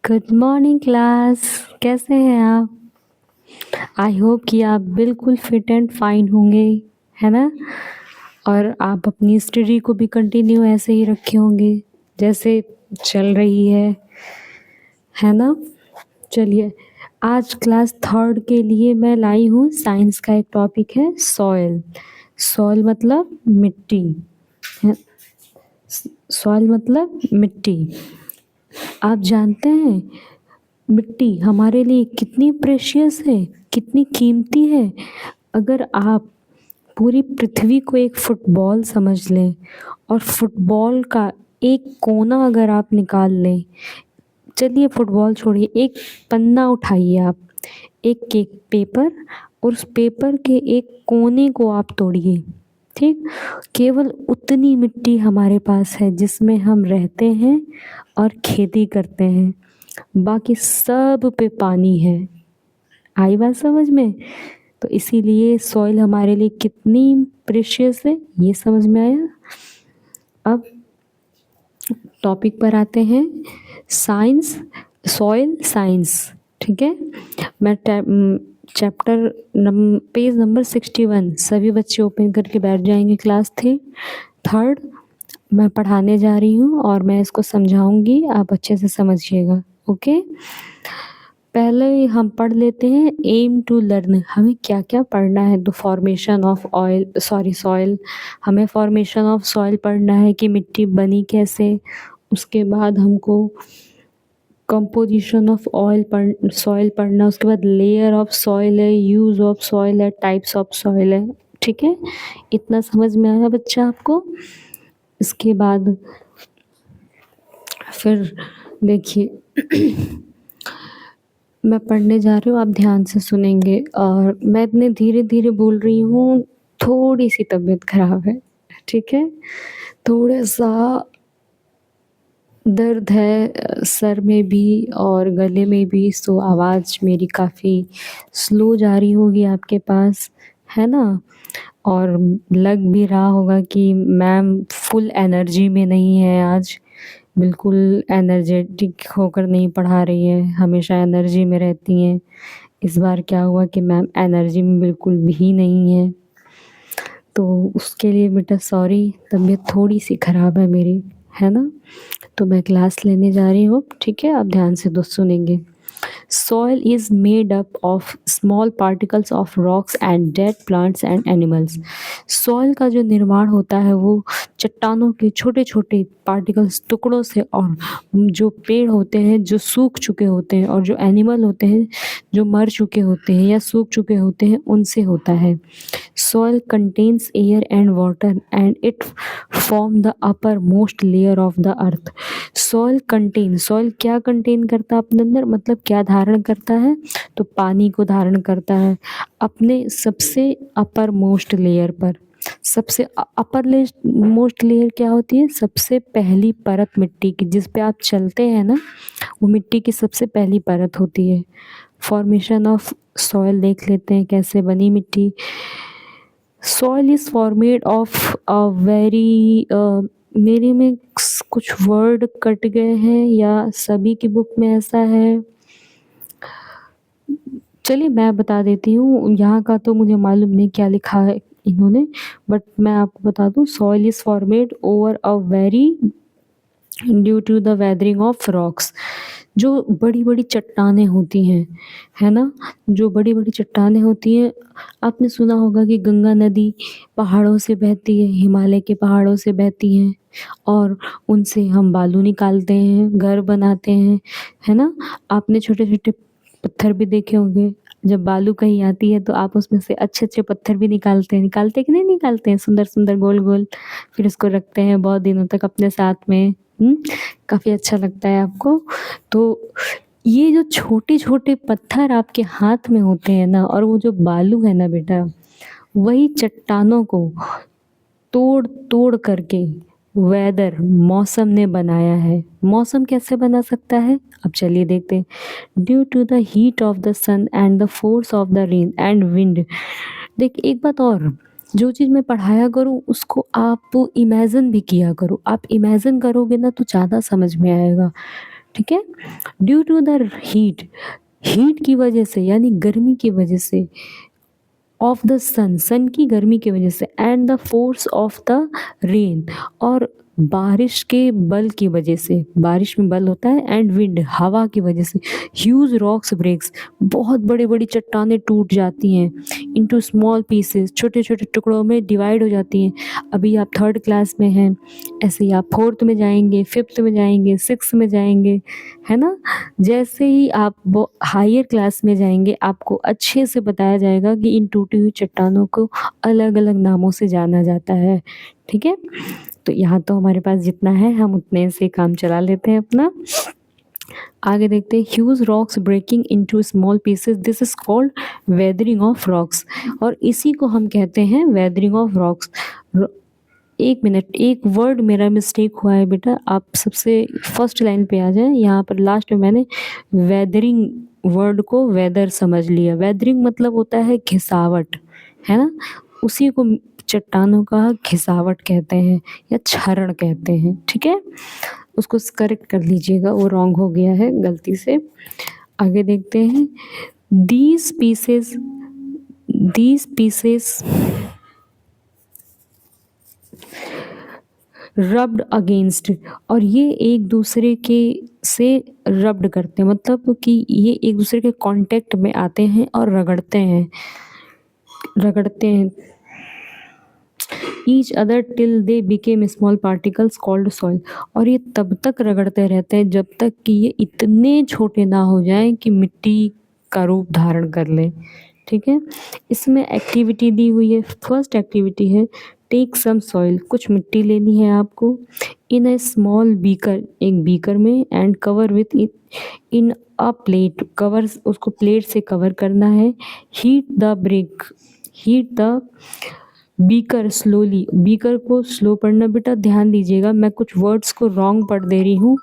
Good morning class. कैसे हैं आप? आई होप कि आप बिल्कुल फिट एंड फाइन होंगे, है ना? और आप अपनी स्टडी को भी कंटिन्यू ऐसे ही रखे होंगे जैसे चल रही है ना? चलिए, आज क्लास थर्ड के लिए मैं लाई हूँ साइंस का एक टॉपिक है सॉइल। सॉइल मतलब मिट्टी है। सॉइल मतलब मिट्टी। आप जानते हैं मिट्टी हमारे लिए कितनी प्रेशियस है, कितनी कीमती है। अगर आप पूरी पृथ्वी को एक फुटबॉल समझ लें और फुटबॉल का एक कोना अगर आप निकाल लें, चलिए फुटबॉल छोड़िए, एक पन्ना उठाइए आप, एक केक पेपर, और उस पेपर के एक कोने को आप तोड़िए, ठीक? केवल उतनी मिट्टी हमारे पास है जिसमें हम रहते हैं और खेती करते हैं, बाकी सब पे पानी है। आई बात समझ में? तो इसीलिए सॉइल हमारे लिए कितनी प्रेशियस है, ये समझ में आया। अब टॉपिक पर आते हैं, साइंस, सॉइल साइंस। ठीक है, मैं चैप्टर पेज नंबर 61 सभी बच्चे ओपन करके बैठ जाएंगे। क्लास थर्ड मैं पढ़ाने जा रही हूँ और मैं इसको समझाऊंगी, आप अच्छे से समझिएगा। ओके, पहले हम पढ़ लेते हैं एम टू लर्न। हमें क्या क्या पढ़ना है? तो फॉर्मेशन ऑफ सॉइल, हमें फॉर्मेशन ऑफ सॉइल पढ़ना है कि मिट्टी बनी कैसे। उसके बाद हमको कंपोजिशन ऑफ सॉइल पढ़ना, उसके बाद लेयर ऑफ सॉइल है, यूज ऑफ सॉइल है, टाइप्स ऑफ सॉइल है। ठीक है, इतना समझ में आया बच्चा आपको? इसके बाद फिर देखिए मैं पढ़ने जा रही हूँ, आप ध्यान से सुनेंगे। और मैं इतने धीरे धीरे बोल रही हूँ, थोड़ी सी तबीयत खराब है, ठीक है? थोड़ा सा दर्द है सर में भी और गले में भी, सो आवाज़ मेरी काफ़ी स्लो जा रही होगी आपके पास, है ना? और लग भी रहा होगा कि मैम फुल एनर्जी में नहीं है आज, बिल्कुल एनर्जेटिक होकर नहीं पढ़ा रही है, हमेशा एनर्जी में रहती हैं। इस बार क्या हुआ कि मैम एनर्जी में बिल्कुल भी नहीं है, तो उसके लिए बेटा सॉरी, तबीयत थोड़ी सी ख़राब है मेरी, है ना? तो मैं क्लास लेने जा रही हूँ, ठीक है? आप ध्यान से दोस्त सुनेंगे। Soil is made up of small particles of rocks and dead plants and animals. Soil का जो निर्माण होता है वो चट्टानों के छोटे छोटे पार्टिकल्स, टुकड़ों से, और जो पेड़ होते हैं जो सूख चुके होते हैं, और जो एनिमल होते हैं जो मर चुके होते हैं या सूख चुके होते हैं, उनसे होता है। Soil contains air and water and it form the uppermost layer of the earth. Soil क्या कंटेन करता है अपने अंदर, मतलब क्या धारण करता है? तो पानी को धारण करता है अपने सबसे अपर मोस्ट लेयर पर। सबसे अपर मोस्ट लेयर क्या होती है? सबसे पहली परत मिट्टी की, जिस पे आप चलते हैं ना, वो मिट्टी की सबसे पहली परत होती है। फॉर्मेशन ऑफ सॉइल देख लेते हैं, कैसे बनी मिट्टी। Soil is formed of a very, मेरे में कुछ वर्ड कट गए हैं या सभी की बुक में ऐसा है? चलिए मैं बता देती हूँ, यहाँ का तो मुझे मालूम नहीं क्या लिखा है इन्होंने, बट मैं आपको बता दूँ, soil is formed over a very due to the weathering of rocks. जो बड़ी बड़ी चट्टानें होती हैं, है ना, जो बड़ी बड़ी चट्टानें होती हैं, आपने सुना होगा कि गंगा नदी पहाड़ों से बहती है, हिमालय के पहाड़ों से बहती हैं, और उनसे हम बालू निकालते हैं, घर बनाते हैं, है ना? आपने छोटे छोटे पत्थर भी देखे होंगे, जब बालू कहीं आती है तो आप उसमें से अच्छे अच्छे पत्थर भी निकालते हैं कि नहीं निकालते हैं, सुंदर सुंदर गोल गोल, फिर उसको रखते हैं बहुत दिनों तक अपने साथ में। काफ़ी अच्छा लगता है आपको। तो ये जो छोटे छोटे पत्थर आपके हाथ में होते हैं ना, और वो जो बालू है ना बेटा, वही चट्टानों को तोड़ तोड़ करके वेदर, मौसम ने बनाया है। मौसम कैसे बना सकता है? अब चलिए देखते हैं। Due to the heat of the sun and the force of the rain and wind. देख एक बात और, जो चीज़ मैं पढ़ाया करूँ उसको आप इमेजिन भी किया करो। आप इमेजिन करोगे ना तो ज़्यादा समझ में आएगा। ठीक है। Due to the heat, heat की वजह से यानी गर्मी की वजह से, ऑफ द सन, सन की गर्मी की वजह से, and the force of the rain, और बारिश के बल की वजह से, बारिश में बल होता है, एंड विंड, हवा की वजह से, ह्यूज रॉक्स ब्रेक्स, बहुत बड़ी बड़ी चट्टानें टूट जाती हैं, इनटू स्मॉल पीसेस, छोटे छोटे टुकड़ों में डिवाइड हो जाती हैं। अभी आप थर्ड क्लास में हैं, ऐसे ही आप फोर्थ में जाएंगे, फिफ्थ में जाएंगे, सिक्स में जाएंगे, है ना। जैसे ही आप वो हायर क्लास में जाएंगे, आपको अच्छे से बताया जाएगा कि इन टूटी हुई चट्टानों को अलग अलग नामों से जाना जाता है। ठीक है, तो यहाँ तो हमारे पास जितना है हम उतने से काम चला लेते हैं अपना। आगे देखते हैं, huge rocks breaking into small pieces, this is called weathering of rocks, और इसी को हम कहते हैं वेदरिंग ऑफ रॉक्स। एक मिनट, एक वर्ड मेरा मिस्टेक हुआ है बेटा, आप सबसे फर्स्ट लाइन पे आ जाए। यहाँ पर लास्ट में मैंने वेदरिंग वर्ड को वेदर समझ लिया। वेदरिंग मतलब होता है घिसावट, है ना, उसी को चट्टानों का घिसावट कहते हैं या क्षरण कहते हैं। ठीक है, उसको करेक्ट कर लीजिएगा, वो रॉन्ग हो गया है गलती से। आगे देखते हैं, these pieces, these pieces rubbed against, और ये एक दूसरे के से रब्ड करते हैं, मतलब कि ये एक दूसरे के कांटेक्ट में आते हैं और रगड़ते हैं, रगड़ते हैं each other till they became small particles called soil, और ये तब तक रगड़ते रहते हैं जब तक कि ये इतने छोटे ना हो जाएं कि मिट्टी का रूप धारण कर लें। ठीक है, इसमें एक्टिविटी दी हुई है। फर्स्ट एक्टिविटी है टेक सम सॉइल, कुछ मिट्टी लेनी है आपको, इन अ स्मॉल बीकर, एक बीकर में, and cover with in a plate, cover, उसको प्लेट से कवर करना है। Heat the break, heat the beaker slowly, beaker को स्लो पढ़ना बेटा, ध्यान दीजिएगा, मैं कुछ वर्ड्स को रॉन्ग पढ़ दे रही हूँ,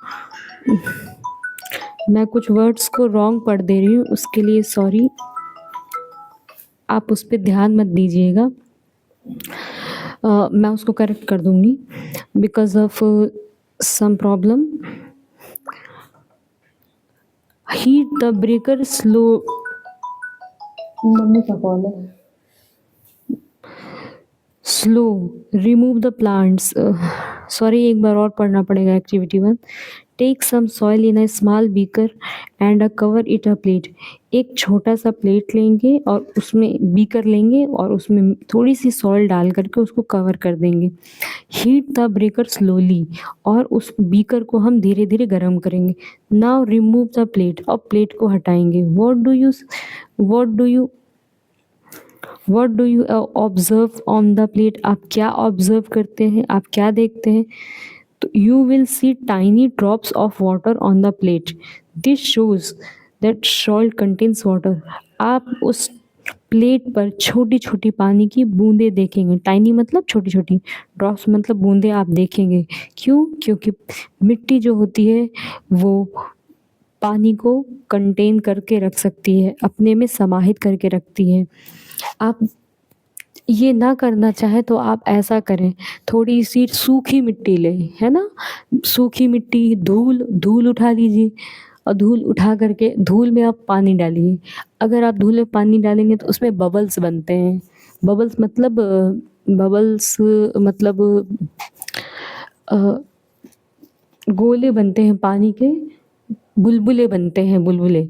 मैं कुछ वर्ड्स को रॉन्ग पढ़ दे रही हूँ, उसके लिए सॉरी, आप उस पर ध्यान मत दीजिएगा। मैं उसको करेक्ट कर दूंगी because of some problem. Heat the breaker slow, मम्मी का कॉल है, slow, remove the plants, sorry एक बार और पढ़ना पड़ेगा। Activity 1, take some soil in a small beaker and cover it a plate, एक छोटा सा प्लेट लेंगे और उसमें बीकर लेंगे और उसमें थोड़ी सी सॉइल डाल करके उसको कवर कर देंगे। हीट द ब्रेकर स्लोली, और उस बीकर को हम धीरे धीरे गर्म करेंगे। नाउ रिमूव द प्लेट, और प्लेट को हटाएंगे। What do you observe on the plate, आप क्या ऑब्जर्व करते हैं, आप क्या देखते हैं। तो you will C tiny drops of water on the plate, this shows that salt contains water, आप उस प्लेट पर छोटी छोटी पानी की बूंदे देखेंगे। टाइनी मतलब छोटी छोटी, ड्रॉप्स मतलब बूंदे आप देखेंगे। क्यों? क्योंकि मिट्टी जो होती है वो पानी को कंटेन करके रख सकती है, अपने में समाहित करके रखती है। आप ये ना करना चाहे तो आप ऐसा करें, थोड़ी सी सूखी मिट्टी लें, है ना, सूखी मिट्टी, धूल, धूल उठा लीजिए, और धूल उठा करके धूल में आप पानी डालिए। अगर आप धूल में पानी डालेंगे तो उसमें बबल्स बनते हैं। बबल्स मतलब गोले बनते हैं पानी के, बुलबुले बनते हैं, बुलबुले,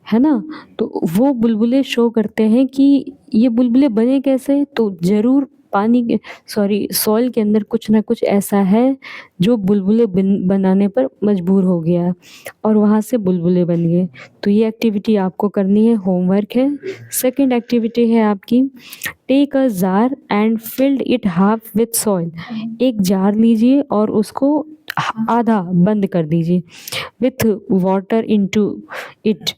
है ना। तो वो बुलबुले शो करते हैं कि ये बुलबुले बने कैसे, तो ज़रूर पानी के सॉइल के अंदर कुछ ना कुछ ऐसा है जो बुलबुले बनाने पर मजबूर हो गया और वहाँ से बुलबुले बन गए। तो ये एक्टिविटी आपको करनी है, होमवर्क है। सेकंड एक्टिविटी है आपकी, take a jar and filled it half with soil, एक जार लीजिए और उसको आधा बंद कर दीजिए। With water into it,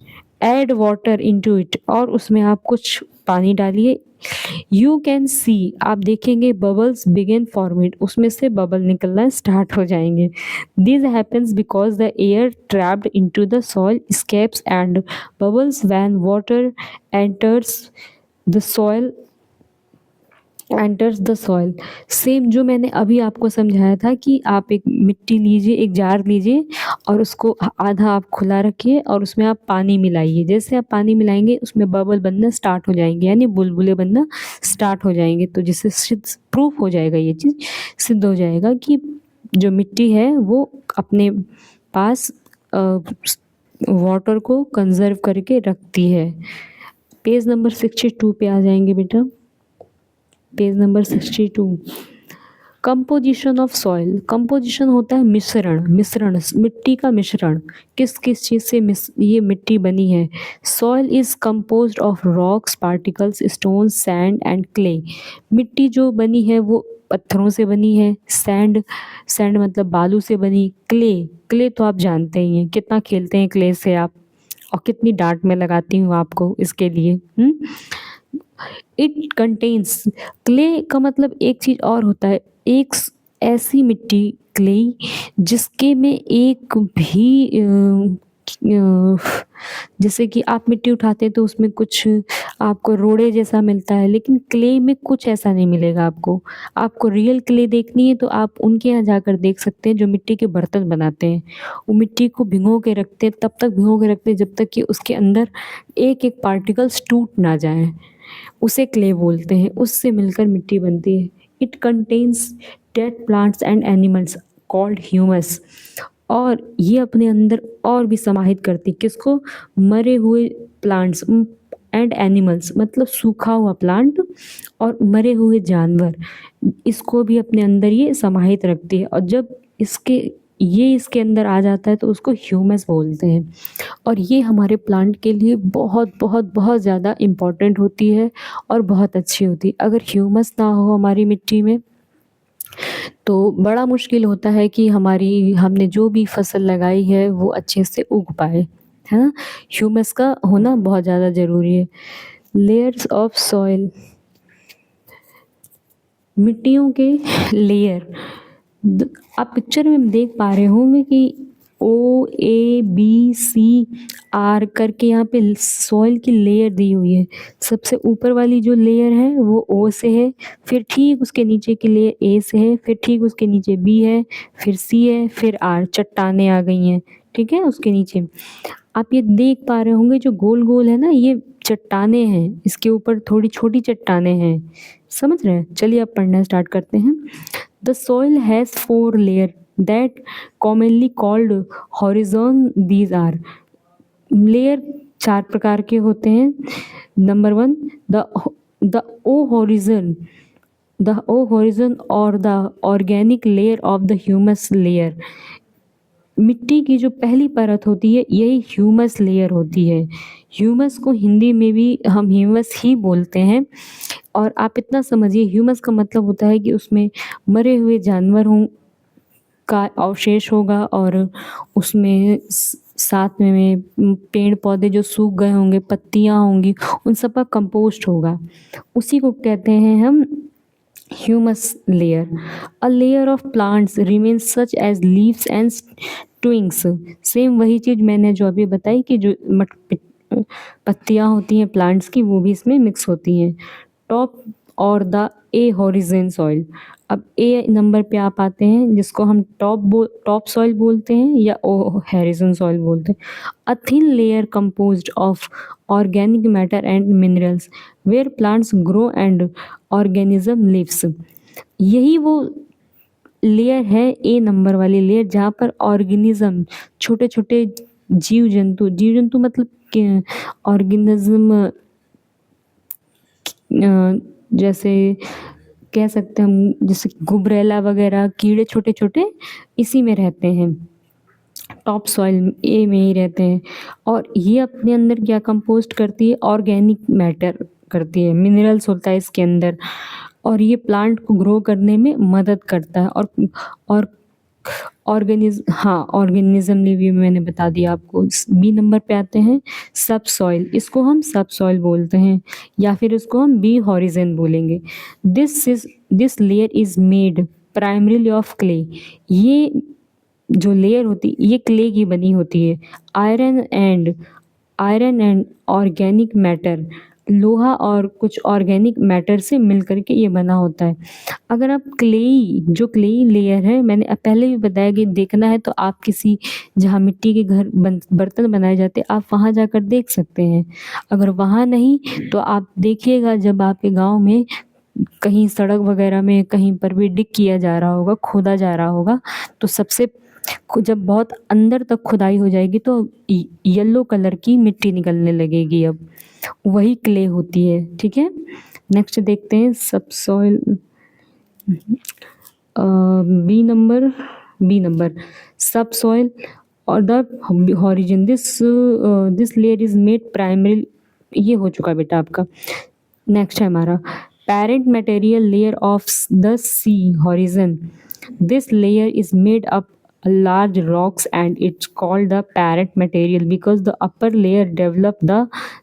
add water into it, और उसमें आप कुछ पानी डालिए। यू कैन सी, आप देखेंगे बबल्स बिगेन फॉर्मेड, उसमें से बबल निकलना स्टार्ट हो जाएंगे। This happens because the air trapped into the soil escapes and bubbles when water enters the soil enters the soil. Same जो मैंने अभी आपको समझाया था कि आप एक मिट्टी लीजिए, एक जार लीजिए और उसको आधा आप खुला रखिए और उसमें आप पानी मिलाइए। जैसे आप पानी मिलाएंगे उसमें बबल बनना स्टार्ट हो जाएंगे, यानी बुलबुले बनना स्टार्ट हो जाएंगे। तो जिससे सिद्ध प्रूफ हो जाएगा, ये चीज़ सिद्ध हो जाएगा कि जो मिट्टी है वो अपने पास वाटर को कंजर्व करके रखती है। पेज नंबर 62 पे आ जाएंगे बेटा। Page number 62। Composition of soil. Composition होता है मिश्रण, मिश्रण मिट्टी का मिश्रण। किस किस चीज़ से ये मिट्टी बनी है। Soil is composed of rocks, particles, stone, sand and clay. मिट्टी जो बनी है वो पत्थरों से बनी है। सैंड, सैंड मतलब बालू से बनी। क्ले, क्ले तो आप जानते ही हैं, कितना खेलते हैं क्ले से आप, और कितनी डांट में लगाती हूँ आपको इसके लिए। इट कंटेन्स, क्ले का मतलब एक चीज और होता है, एक ऐसी मिट्टी क्ले जिसके में एक भी जैसे कि आप मिट्टी उठाते हैं तो उसमें कुछ आपको रोड़े जैसा मिलता है, लेकिन क्ले में कुछ ऐसा नहीं मिलेगा आपको। आपको रियल क्ले देखनी है तो आप उनके यहाँ जाकर देख सकते हैं जो मिट्टी के बर्तन बनाते हैं। वो मिट्टी को भिगो के रखते हैं, तब तक भिगो के रखते हैं जब तक कि उसके अंदर एक एक पार्टिकल्स टूट ना जाए, उसे क्ले बोलते हैं। उससे मिलकर मिट्टी बनती है। It contains dead plants and animals called humus. और ये अपने अंदर और भी समाहित करती, किसको, मरे हुए प्लांट्स एंड एनिमल्स, मतलब सूखा हुआ प्लांट और मरे हुए जानवर, इसको भी अपने अंदर ये समाहित रखती है। और जब इसके अंदर आ जाता है तो उसको ह्यूमस बोलते हैं। और ये हमारे प्लांट के लिए बहुत बहुत बहुत ज़्यादा इम्पॉर्टेंट होती है और बहुत अच्छी होती है। अगर ह्यूमस ना हो हमारी मिट्टी में तो बड़ा मुश्किल होता है कि हमने जो भी फसल लगाई है वो अच्छे से उग पाए, है ना। ह्यूमस का होना बहुत ज़्यादा ज़रूरी है। लेयर्स ऑफ सॉइल, मिट्टियों के लेयर। आप पिक्चर में देख पा रहे होंगे कि OABCR करके यहाँ पे सॉइल की लेयर दी हुई है। सबसे ऊपर वाली जो लेयर है वो O से है, फिर ठीक उसके नीचे की लेयर A से है, फिर ठीक उसके नीचे B है, फिर C है, फिर R। चट्टानें आ गई हैं, ठीक है। उसके नीचे आप ये देख पा रहे होंगे जो गोल गोल है ना, ये चट्टानें हैं, इसके ऊपर थोड़ी छोटी चट्टानें हैं। समझ रहे हैं। चलिए अब पढ़ना स्टार्ट करते हैं। The soil has 4 layer that commonly called horizon. These are, layer 4 प्रकार के होते हैं। Number 1, the O horizon, the O horizon और the organic layer of the humus layer. मिट्टी की जो पहली परत होती है यही ह्यूमस लेयर होती है। ह्यूमस को हिंदी में भी हम ह्यूमस ही बोलते हैं। और आप इतना समझिए, ह्यूमस का मतलब होता है कि उसमें मरे हुए जानवर हों का अवशेष होगा, और उसमें साथ में पेड़ पौधे जो सूख गए होंगे, पत्तियां होंगी, उन सब का कंपोस्ट होगा। उसी को कहते हैं हम humus layer. A layer of plants remains such as leaves and twigs. Same वही चीज़ मैंने जो अभी बताई कि जो पत्तियां होती हैं प्लांट्स की, वो भी इसमें मिक्स होती हैं। टॉप और द ए हॉरिजन सॉइल। अब ए नंबर पे आप आते हैं जिसको हम टॉप सॉइल बोलते हैं या हॉरिजन सॉइल बोलते हैं। A thin layer composed of organic matter and minerals where plants grow and organism lives. यही वो लेयर है, ए नंबर वाली लेयर, जहाँ पर ऑर्गेनिज्म, छोटे छोटे जीव जंतु मतलब ऑर्गेनिज्म, जैसे कह सकते हैं हम, जैसे गुबरेला वगैरह कीड़े छोटे छोटे इसी में रहते हैं, टॉप सॉइल ए में ही रहते हैं। और ये अपने अंदर क्या कंपोस्ट करती है, ऑर्गेनिक मैटर करती है, मिनरल्स होता है इसके अंदर, और ये प्लांट को ग्रो करने में मदद करता है। और ऑर्गेनिज्म भी मैंने बता दिया आपको। बी नंबर पे आते हैं सब सॉइल। इसको हम सब सॉइल बोलते हैं या फिर इसको हम बी हॉरिजन बोलेंगे। This layer is made primarily of clay. ये जो लेयर होती है ये क्ले की बनी होती है। आयरन एंड ऑर्गेनिक मैटर लोहा और कुछ ऑर्गेनिक मैटर से मिल कर के ये बना होता है। अगर आप क्लेई लेयर है, मैंने पहले भी बताया कि देखना है तो आप किसी जहाँ मिट्टी के घर बर्तन बनाए जाते हैं, आप वहाँ जाकर देख सकते हैं। अगर वहाँ नहीं तो आप देखिएगा जब आपके गाँव में कहीं सड़क वगैरह में कहीं पर भी डिग किया जा रहा होगा, खोदा जा रहा होगा, तो सबसे जब बहुत अंदर तक खुदाई हो जाएगी तो येलो कलर की मिट्टी निकलने लगेगी, अब वही क्ले होती है। ठीक है, नेक्स्ट देखते हैं सबसॉइल। बी नंबर सबसॉइल और the horizon, this layer is made primary, ये हो चुका बेटा आपका। नेक्स्ट है हमारा parent material layer of the C horizon, this layer is made up large rocks and it's called the parent material because the upper layer develop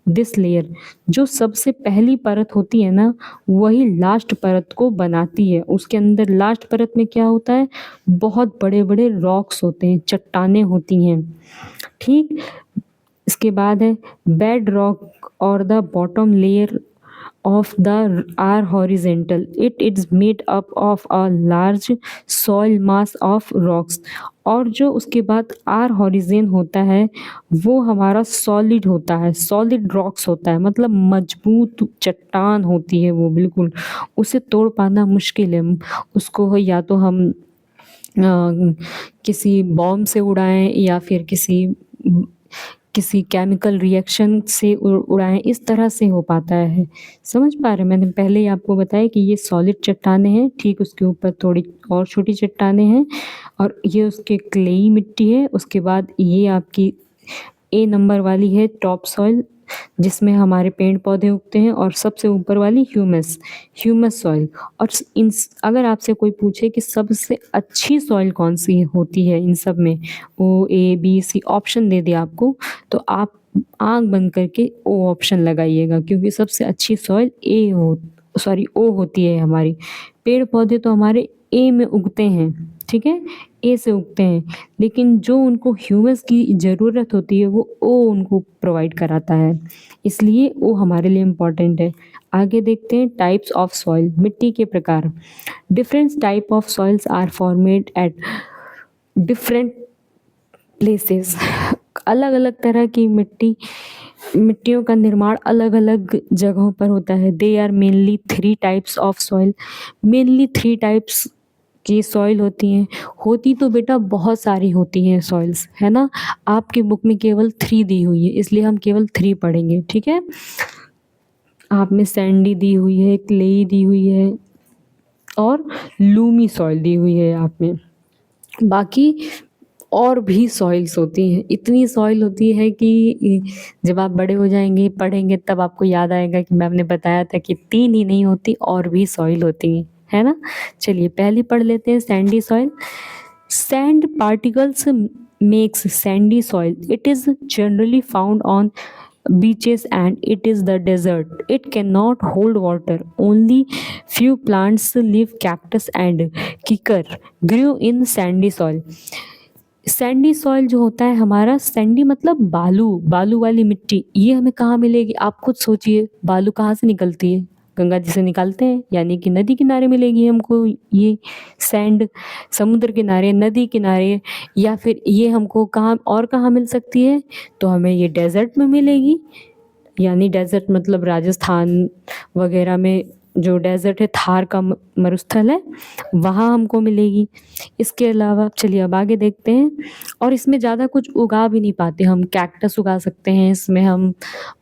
this layer। जो सबसे पहली परत होती है ना, वही लास्ट परत को बनाती है। उसके अंदर लास्ट परत में क्या होता है, बहुत बड़े बड़े रॉक्स होते हैं, चट्टानें होती हैं। ठीक, इसके बाद है बेड रॉक और the bottom layer of the are horizontal, it is made up of a large soil mass of rocks। और जो उसके बाद आर हॉरिजेन होता है वो हमारा सॉलिड होता है, सॉलिड रॉक्स होता है, मतलब मजबूत चट्टान होती है वो, बिल्कुल उसे तोड़ पाना मुश्किल है। उसको या तो हम किसी बॉम्ब से उड़ाएं या फिर किसी केमिकल रिएक्शन से उड़ाएं, इस तरह से हो पाता है। समझ पा रहे हैं, मैंने पहले ही आपको बताया कि ये सॉलिड चट्टानें हैं, ठीक उसके ऊपर थोड़ी और छोटी चट्टानें हैं और ये उसके क्लेई मिट्टी है। उसके बाद ये आपकी ए नंबर वाली है टॉप सॉइल, जिसमें हमारे पेड़ पौधे उगते हैं, और सबसे ऊपर वाली ह्यूमस सॉइल। और इन अगर आपसे कोई पूछे कि सबसे अच्छी सॉइल कौन सी होती है इन सब में, ओ ए बी सी ऑप्शन दे दिया आपको, तो आप आंख बंद करके ओ ऑप्शन लगाइएगा, क्योंकि सबसे अच्छी सॉइल ओ होती है। हमारी पेड़ पौधे तो हमारे ए में उगते हैं, ठीक है, ए से उगते हैं, लेकिन जो उनको ह्यूमस की ज़रूरत होती है वो ओ उनको प्रोवाइड कराता है, इसलिए ओ हमारे लिए इम्पॉर्टेंट है। आगे देखते हैं टाइप्स ऑफ सॉइल, मिट्टी के प्रकार। Different type of soils are formed at different places. अलग अलग तरह की मिट्टियों का निर्माण अलग अलग जगहों पर होता है। They are mainly 3 types of soil, mainly 3 types की सॉइल होती हैं। होती तो बेटा बहुत सारी होती हैं सॉइल्स, है ना, आपकी बुक में केवल 3 दी हुई है, इसलिए हम केवल 3 पढ़ेंगे। ठीक है, आप में सैंडी दी हुई है, क्लेई दी हुई है और लूमी सॉइल दी हुई है आप में। बाकी और भी सॉइल्स होती हैं, इतनी सॉइल होती है कि जब आप बड़े हो जाएंगे पढ़ेंगे तब आपको याद आएगा कि मैम ने बताया था कि 3 ही नहीं होती, और भी सॉइल होती हैं, है ना। चलिए पहली पढ़ लेते हैं, Sandy soil. Sand particles makes Sandy soil, it is generally found on beaches and it is the desert, it cannot hold water, only few plants live, cactus and kicker grew in sandy soil। Sandy soil जो होता है हमारा, Sandy मतलब बालू वाली मिट्टी, ये हमें कहाँ मिलेगी, आप खुद सोचिए, बालू कहाँ से निकलती है, गंगा जी से निकालते हैं, यानी कि नदी किनारे मिलेगी हमको ये सैंड, समुद्र किनारे, नदी किनारे, या फिर ये हमको कहाँ मिल सकती है, तो हमें ये डेजर्ट में मिलेगी, यानी डेजर्ट मतलब राजस्थान वगैरह में जो डेजर्ट है, थार का मरुस्थल है, वहाँ हमको मिलेगी। इसके अलावा चलिए अब आगे देखते हैं, और इसमें ज़्यादा कुछ उगा भी नहीं पाते हम, कैक्टस उगा सकते हैं इसमें हम,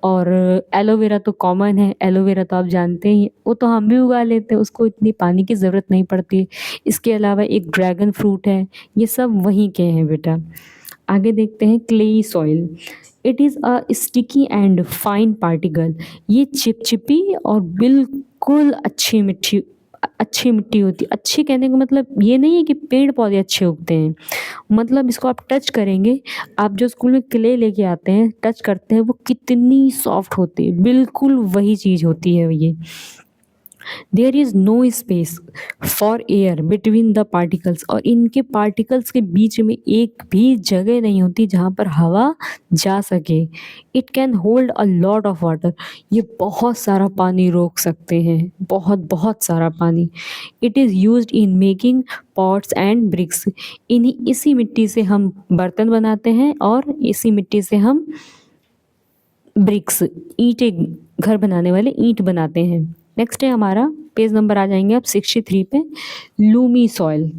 और एलोवेरा तो कॉमन है, एलोवेरा तो आप जानते ही, वो तो हम भी उगा लेते हैं, उसको इतनी पानी की ज़रूरत नहीं पड़ती। इसके अलावा एक ड्रैगन फ्रूट है, ये सब वहीं के हैं बेटा। आगे देखते हैं clayey soil, it is a sticky and fine particle, ये चिपचिपी और बिल्कुल अच्छी मिट्टी होती है। अच्छी कहने का मतलब ये नहीं है कि पेड़ पौधे अच्छे उगते हैं, मतलब इसको आप टच करेंगे, आप जो स्कूल में क्ले लेके आते हैं टच करते हैं, वो कितनी सॉफ्ट होती है, बिल्कुल वही चीज़ होती है ये। There is no space for air between the particles, और इनके पार्टिकल्स के बीच में एक भी जगह नहीं होती जहाँ पर हवा जा सके। It can hold a lot of water, ये बहुत सारा पानी रोक सकते हैं, बहुत बहुत सारा पानी। It is used in making pots and bricks, इन्हीं इसी मिट्टी से हम बर्तन बनाते हैं और इसी मिट्टी से हम ब्रिक्स, ईंटें, घर बनाने वाले ईंट बनाते हैं। नेक्स्ट है हमारा, पेज नंबर आ जाएंगे आप 63 पे, Lumi soil.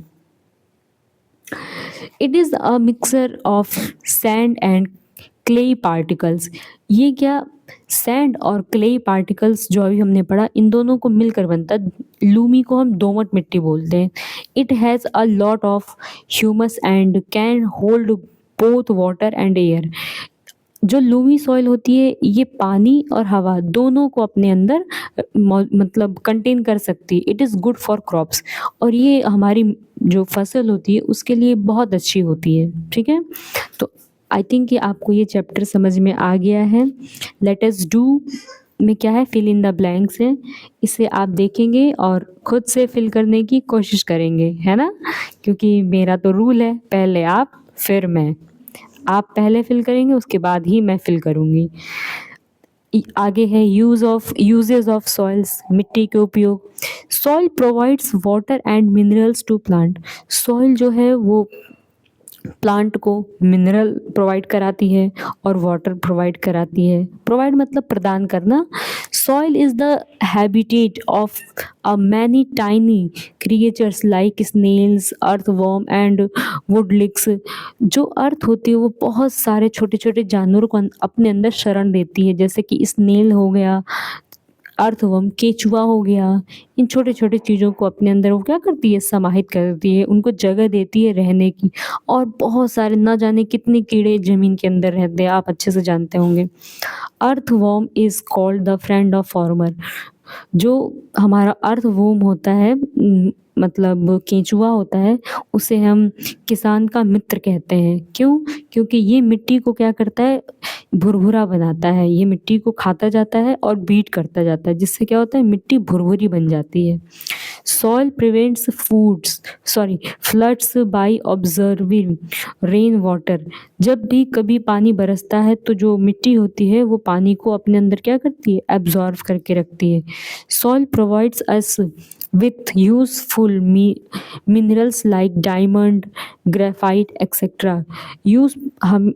It is a mixer of sand and clay particles. ये क्या, सैंड और क्ले पार्टिकल्स जो अभी हमने पढ़ा, इन दोनों को मिलकर बनता है। लूमी को हम दोमट मिट्टी बोलते हैं। It has a lot of humus and can hold both water and air. जो लूमी सॉइल होती है ये पानी और हवा दोनों को अपने अंदर मतलब कंटेन कर सकती है। It is good for crops, और ये हमारी जो फसल होती है उसके लिए बहुत अच्छी होती है। ठीक है, तो आई थिंक कि आपको ये चैप्टर समझ में आ गया है। लेट अस डू में क्या है, फिल इन द ब्लैंक्स है, इसे आप देखेंगे और खुद से फिल करने की कोशिश करेंगे, है ना, क्योंकि मेरा तो रूल है, पहले आप फिर मैं। आप पहले फिल करेंगे, उसके बाद ही मैं फिल करूँगी। आगे है यूजेस ऑफ सॉइल्स, मिट्टी के उपयोग। Soil provides water and minerals to plant. Soil जो है वो प्लांट को मिनरल प्रोवाइड कराती है और वाटर प्रोवाइड कराती है। प्रोवाइड मतलब प्रदान करना। Soil is the habitat of a many tiny creatures like snails, earthworm and woodlice. जो अर्थ होती है वो बहुत सारे छोटे छोटे जानवरों को अपने अंदर शरण देती है, जैसे कि स्नेल हो गया, अर्थवर्म केचुआ हो गया। इन छोटे छोटे चीज़ों को अपने अंदर वो क्या करती है, समाहित करती है, उनको जगह देती है रहने की। और बहुत सारे ना जाने कितने कीड़े ज़मीन के अंदर रहते हैं, आप अच्छे से जानते होंगे। Earthworm is called the friend of farmer. जो हमारा अर्थवर्म होता है, मतलब केंचुआ होता है, उसे हम किसान का मित्र कहते हैं। क्यों? क्योंकि ये मिट्टी को क्या करता है, भुरभुरा बनाता है। ये मिट्टी को खाता जाता है और बीट करता जाता है, जिससे क्या होता है, मिट्टी भुरभुरी बन जाती है। Soil prevents floods by observing rain water. जब भी कभी पानी बरसता है तो जो मिट्टी होती है वो पानी को अपने अंदर क्या करती है, एब्जॉर्व करके रखती है। Soil provides us with useful minerals like diamond, graphite etc. Use हम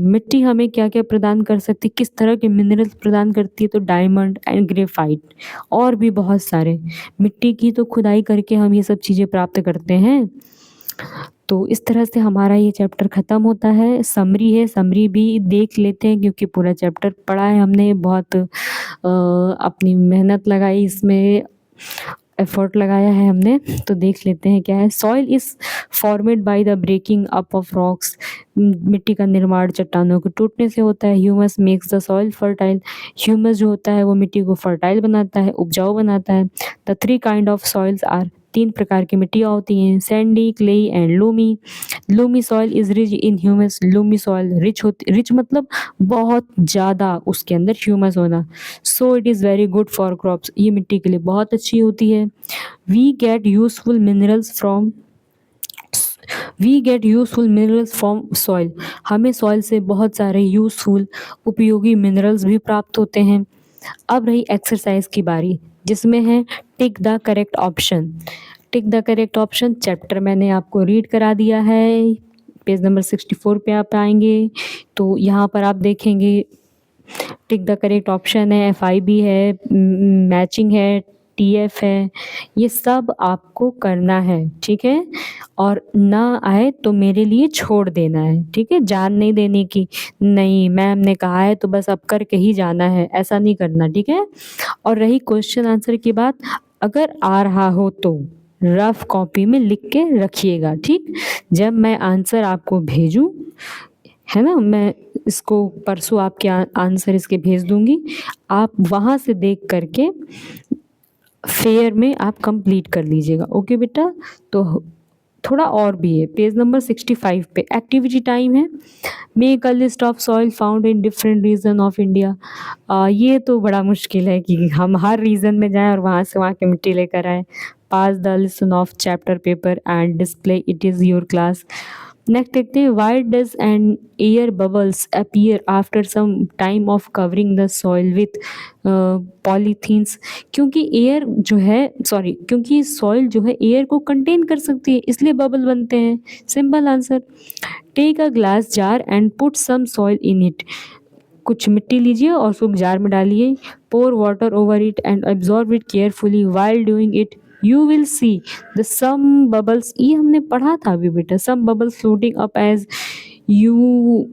मिट्टी हमें क्या क्या प्रदान कर सकती, किस तरह के मिनरल्स प्रदान करती है, तो डायमंड एंड ग्रेफाइट और भी बहुत सारे। मिट्टी की तो खुदाई करके हम ये सब चीज़ें प्राप्त करते हैं। तो इस तरह से हमारा ये चैप्टर ख़त्म होता है। समरी है, समरी भी देख लेते हैं क्योंकि पूरा चैप्टर पढ़ा है हमने, बहुत अपनी मेहनत लगाई इसमें, एफर्ट लगाया है हमने। तो देख लेते हैं क्या है। Soil is formed by the breaking up of rocks. मिट्टी का निर्माण चट्टानों के टूटने से होता है। Humus makes the soil fertile. Humus जो होता है वो मिट्टी को फर्टाइल बनाता है, उपजाऊ बनाता है। The 3 kind of soils are, 3 प्रकार की मिट्टियाँ होती हैं, sandy, clayey and loamy. Loamy soil is rich in humus. Loamy soil rich मतलब बहुत ज़्यादा उसके अंदर ह्यूमस होना। So it is very good for crops. ये मिट्टी के लिए बहुत अच्छी होती है। We get useful minerals from soil. हमें सॉइल से बहुत सारे यूजफुल उपयोगी मिनरल्स भी प्राप्त होते हैं। अब रही एक्सरसाइज की बारी, जिसमें है tick the correct option. Tick the correct option chapter मैंने आपको रीड करा दिया है। पेज नंबर 64 पे आप आएंगे तो यहाँ पर आप देखेंगे टिक द करेक्ट ऑप्शन है, FIB है, मैचिंग है, TF है, ये सब आपको करना है। ठीक है, और ना आए तो मेरे लिए छोड़ देना है। ठीक है, जान नहीं देने की, नहीं मैम ने कहा है तो बस अब करके ही जाना है, ऐसा नहीं करना। ठीक है, और रही क्वेश्चन आंसर की बात, अगर आ रहा हो तो रफ कॉपी में लिख के रखिएगा। ठीक, जब मैं आंसर आपको भेजूं, है ना, मैं इसको परसों आपके आंसर इसके भेज दूंगी, आप वहाँ से देख करके फेयर में आप कंप्लीट कर लीजिएगा। ओके बेटा, तो थोड़ा और भी है, पेज नंबर 65 पे एक्टिविटी टाइम है। Make a list of soil found in different region of India. ये तो बड़ा मुश्किल है कि हम हर रीजन में जाएं और वहाँ से वहाँ की मिट्टी लेकर आए। Pass the listen of chapter paper and display it is your class. Next देखते हैं, why does and air bubbles appear after some time of covering the soil with polythenes. क्योंकि एयर जो है, सॉरी, क्योंकि सॉइल जो है air को contain कर सकती है, इसलिए बबल बनते हैं। Simple answer. Take a glass jar and put some soil in it. कुछ मिट्टी लीजिए और उसको जार में डालिए। Pour water over it and absorb it carefully while doing it you will see the some bubbles. ये हमने पढ़ा था अभी बेटा, some bubbles floating up as you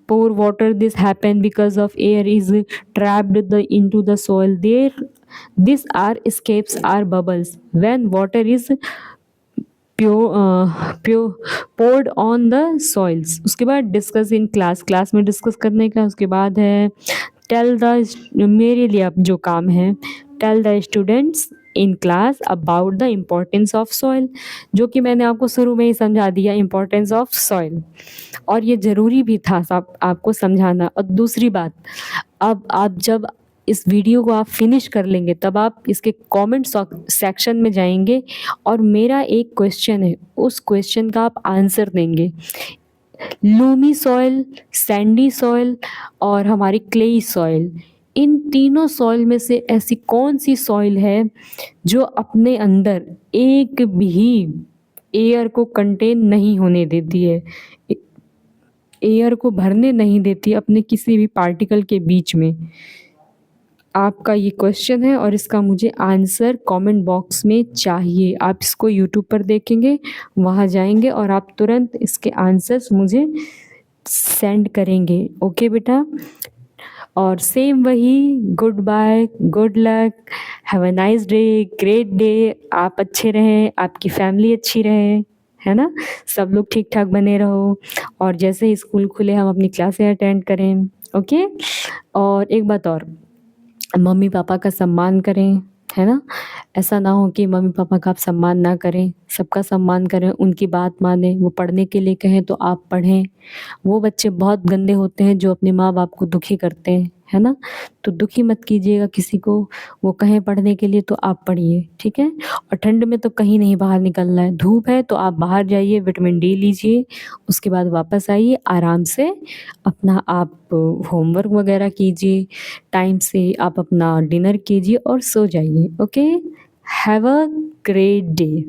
pour water. This happen because of air is trapped into the soil. These are escapes are bubbles when water is poured on the soils. उसके बाद discuss in class, class में discuss करने का। उसके बाद है tell the, मेरे लिए अब जो काम है, tell the students in class about the importance of soil, जो कि मैंने आपको शुरू में ही समझा दिया, इम्पोर्टेंस ऑफ सॉइल। और ये ज़रूरी भी था आपको समझाना। और दूसरी बात, अब आप जब इस वीडियो को आप फिनिश कर लेंगे तब आप इसके कमेंट सेक्शन में जाएंगे और मेरा एक क्वेश्चन है, उस क्वेश्चन का आप आंसर देंगे। लूमी सॉइल, सैंडी सॉइल और हमारी क्लेई सॉइल, इन तीनों सॉइल में से ऐसी कौन सी सॉइल है जो अपने अंदर एक भी एयर को कंटेन नहीं होने देती है, एयर को भरने नहीं देती अपने किसी भी पार्टिकल के बीच में। आपका ये क्वेश्चन है और इसका मुझे आंसर कमेंट बॉक्स में चाहिए। आप इसको यूट्यूब पर देखेंगे, वहाँ जाएंगे और आप तुरंत इसके आंसर्स मुझे सेंड करेंगे। ओके बेटा, और सेम वही, goodbye, good luck, have a nice day, great day. आप अच्छे रहें, आपकी फैमिली अच्छी रहे, है ना, सब लोग ठीक ठाक बने रहो। और जैसे ही स्कूल खुले हम अपनी क्लासें अटेंड करें। ओके, और एक बात और, मम्मी पापा का सम्मान करें, है ना। ऐसा ना हो कि मम्मी पापा का आप सम्मान ना करें, सबका सम्मान करें, उनकी बात मानें। वो पढ़ने के लिए कहें तो आप पढ़ें। वो बच्चे बहुत गंदे होते हैं जो अपने माँ बाप को दुखी करते हैं, है ना। तो दुखी मत कीजिएगा किसी को, वो कहें पढ़ने के लिए तो आप पढ़िए, ठीक है। और ठंड में तो कहीं नहीं बाहर निकलना है, धूप है तो आप बाहर जाइए, विटामिन डी लीजिए, उसके बाद वापस आइए, आराम से अपना आप होमवर्क वगैरह कीजिए, टाइम से आप अपना डिनर कीजिए और सो जाइए। Okay, have a great day.